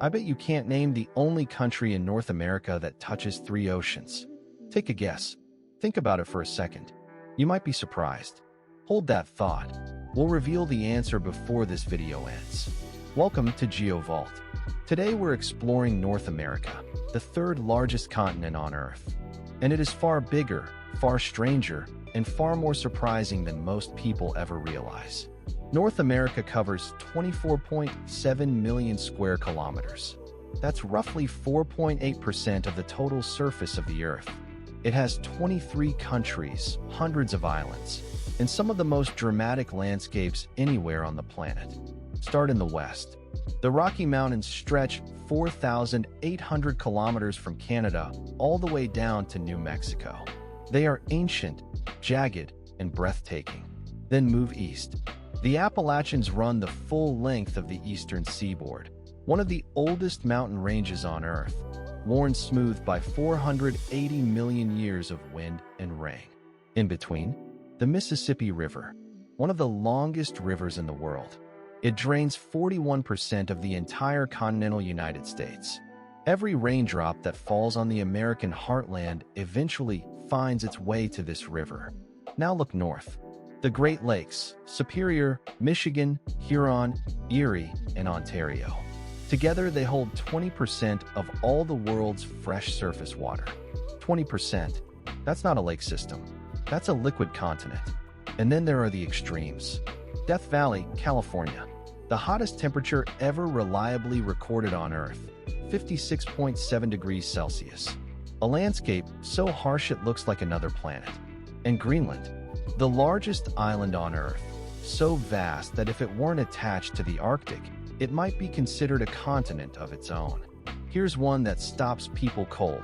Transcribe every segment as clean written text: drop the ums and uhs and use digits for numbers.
I bet you can't name the only country in North America that touches 3 oceans. Take a guess. Think about it for a second. You might be surprised. Hold that thought. We'll reveal the answer before this video ends. Welcome to GeoVault. Today we're exploring North America, the 3rd largest continent on Earth. And it is far bigger, far stranger, and far more surprising than most people ever realize. North America covers 24.7 million square kilometers. That's roughly 4.8% of the total surface of the Earth. It has 23 countries, hundreds of islands, and some of the most dramatic landscapes anywhere on the planet. Start in the west. The Rocky Mountains stretch 4,800 kilometers from Canada all the way down to New Mexico. They are ancient, jagged, and breathtaking. Then move east. The Appalachians run the full length of the eastern seaboard, one of the oldest mountain ranges on Earth, worn smooth by 480 million years of wind and rain. In between, the Mississippi River, one of the longest rivers in the world. It drains 41% of the entire continental United States. Every raindrop that falls on the American heartland eventually finds its way to this river. Now look north. The Great Lakes, Superior, Michigan, Huron, Erie, and Ontario. Together, they hold 20% of all the world's fresh surface water. 20%. That's not a lake system. That's a liquid continent. And then there are the extremes. Death Valley, California. The hottest temperature ever reliably recorded on Earth, 56.7 degrees Celsius. A landscape so harsh it looks like another planet. And Greenland, the largest island on Earth, so vast that if it weren't attached to the Arctic, it might be considered a continent of its own. Here's one that stops people cold.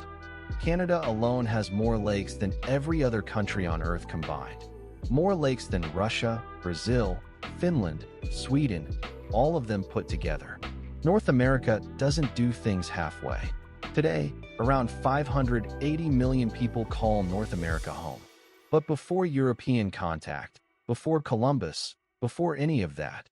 Canada alone has more lakes than every other country on Earth combined. More lakes than Russia, Brazil, Finland, Sweden, all of them put together. North America doesn't do things halfway. Today, around 580 million people call North America home. But before European contact, before Columbus, before any of that,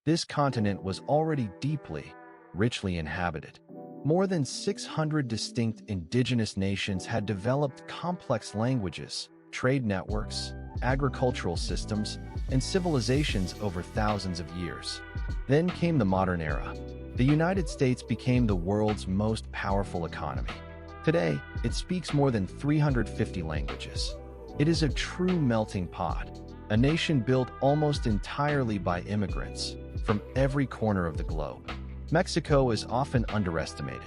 this continent was already deeply, richly inhabited. More than 600 distinct indigenous nations had developed complex languages, trade networks, agricultural systems, and civilizations over thousands of years. Then came the modern era. The United States became the world's most powerful economy. Today, it speaks more than 350 languages. It is a true melting pot, a nation built almost entirely by immigrants from every corner of the globe. Mexico is often underestimated.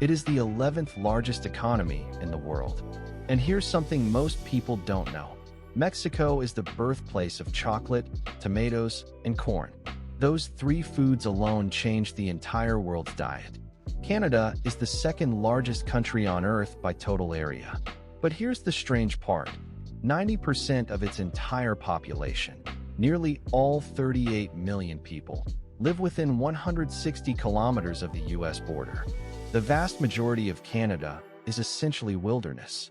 It is the 11th largest economy in the world. And here's something most people don't know. Mexico is the birthplace of chocolate, tomatoes, and corn. Those 3 foods alone changed the entire world's diet. Canada is the 2nd largest country on Earth by total area. But here's the strange part. 90% of its entire population, nearly all 38 million people, live within 160 kilometers of the US border. The vast majority of Canada is essentially wilderness.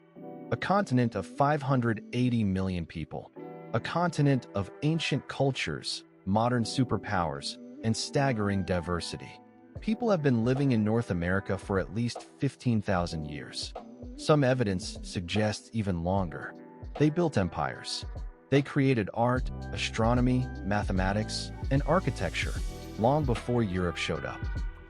A continent of 580 million people. A continent of ancient cultures, modern superpowers, and staggering diversity. People have been living in North America for at least 15,000 years. Some evidence suggests even longer. They built empires. They created art, astronomy, mathematics, and architecture long before Europe showed up.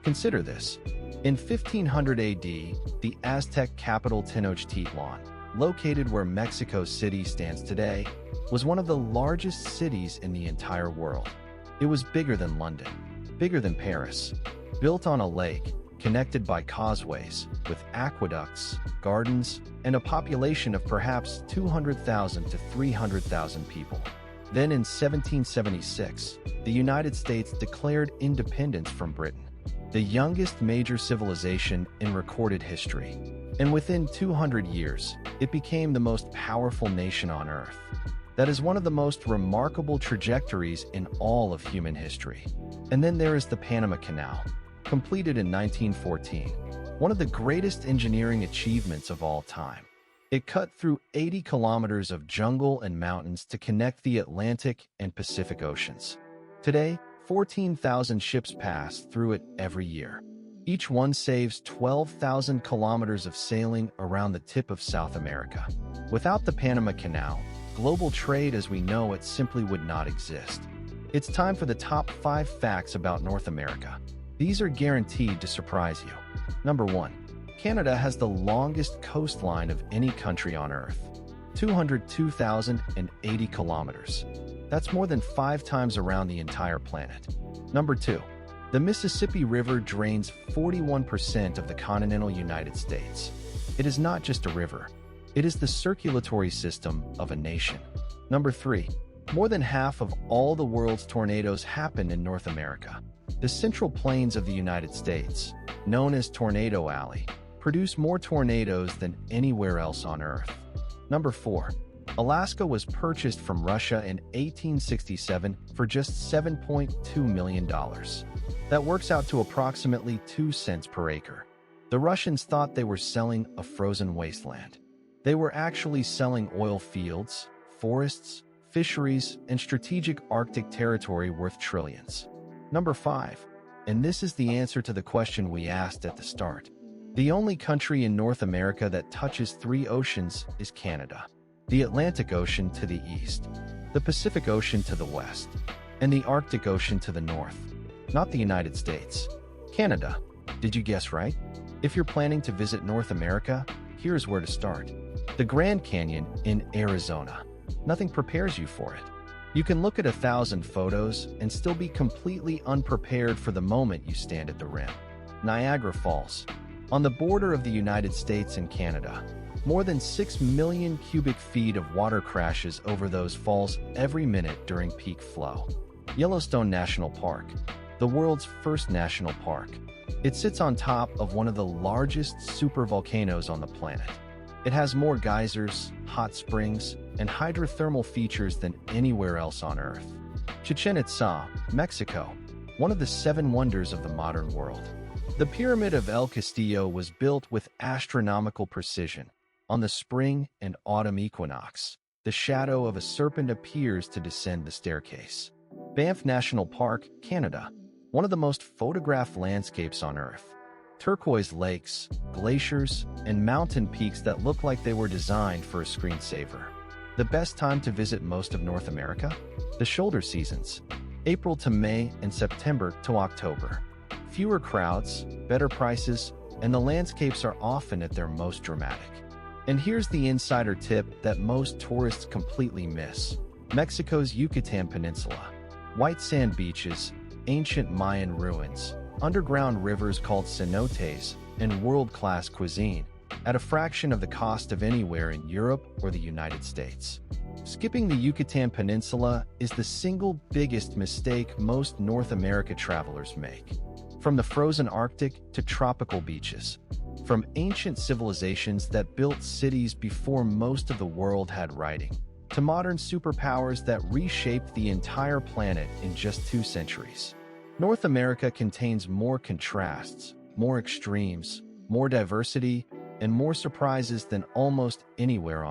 Consider this. In 1500 AD, the Aztec capital Tenochtitlan, located where Mexico City stands today, was one of the largest cities in the entire world. It was bigger than London, bigger than Paris, built on a lake, connected by causeways, with aqueducts, gardens, and a population of perhaps 200,000 to 300,000 people. Then in 1776, the United States declared independence from Britain, the youngest major civilization in recorded history. And within 200 years, it became the most powerful nation on Earth. That is one of the most remarkable trajectories in all of human history. And then there is the Panama Canal, completed in 1914, one of the greatest engineering achievements of all time. It cut through 80 kilometers of jungle and mountains to connect the Atlantic and Pacific Oceans. Today, 14,000 ships pass through it every year. Each one saves 12,000 kilometers of sailing around the tip of South America. Without the Panama Canal, global trade as we know it simply would not exist. It's time for the top 5 facts about North America. These are guaranteed to surprise you. Number 1. Canada has the longest coastline of any country on Earth. 202,080 kilometers. That's more than 5 times around the entire planet. Number 2. The Mississippi River drains 41% of the continental United States. It is not just a river. It is the circulatory system of a nation. Number 3. More than half of all the world's tornadoes happen in North America. The Central Plains of the United States, known as Tornado Alley, produce more tornadoes than anywhere else on Earth. Number 4. Alaska was purchased from Russia in 1867 for just $7.2 million. That works out to approximately 2 cents per acre. The Russians thought they were selling a frozen wasteland. They were actually selling oil fields, forests, fisheries, and strategic Arctic territory worth trillions. Number 5. And this is the answer to the question we asked at the start. The only country in North America that touches 3 oceans is Canada. The Atlantic Ocean to the east, the Pacific Ocean to the west, and the Arctic Ocean to the north. Not the United States. Canada. Did you guess right? If you're planning to visit North America, here's where to start. The Grand Canyon in Arizona. Nothing prepares you for it. You can look at 1,000 photos and still be completely unprepared for the moment you stand at the rim. Niagara Falls. On the border of the United States and Canada, more than 6 million cubic feet of water crashes over those falls every minute during peak flow. Yellowstone National Park, the world's first national park. It sits on top of one of the largest supervolcanoes on the planet. It has more geysers, hot springs, and hydrothermal features than anywhere else on Earth. Chichen Itza, Mexico, one of the 7 wonders of the modern world. The Pyramid of El Castillo was built with astronomical precision. On the spring and autumn equinox, the shadow of a serpent appears to descend the staircase. Banff National Park, Canada, one of the most photographed landscapes on Earth. Turquoise lakes, glaciers, and mountain peaks that look like they were designed for a screensaver. The best time to visit most of North America? The shoulder seasons, April to May and September to October. Fewer crowds, better prices, and the landscapes are often at their most dramatic. And here's the insider tip that most tourists completely miss. Mexico's Yucatan Peninsula. White sand beaches, ancient Mayan ruins, underground rivers called cenotes, and world-class cuisine, at a fraction of the cost of anywhere in Europe or the United States. Skipping the Yucatan Peninsula is the single biggest mistake most North America travelers make. From the frozen Arctic to tropical beaches, from ancient civilizations that built cities before most of the world had writing, to modern superpowers that reshaped the entire planet in just 2 centuries. North America contains more contrasts, more extremes, more diversity, and more surprises than almost anywhere on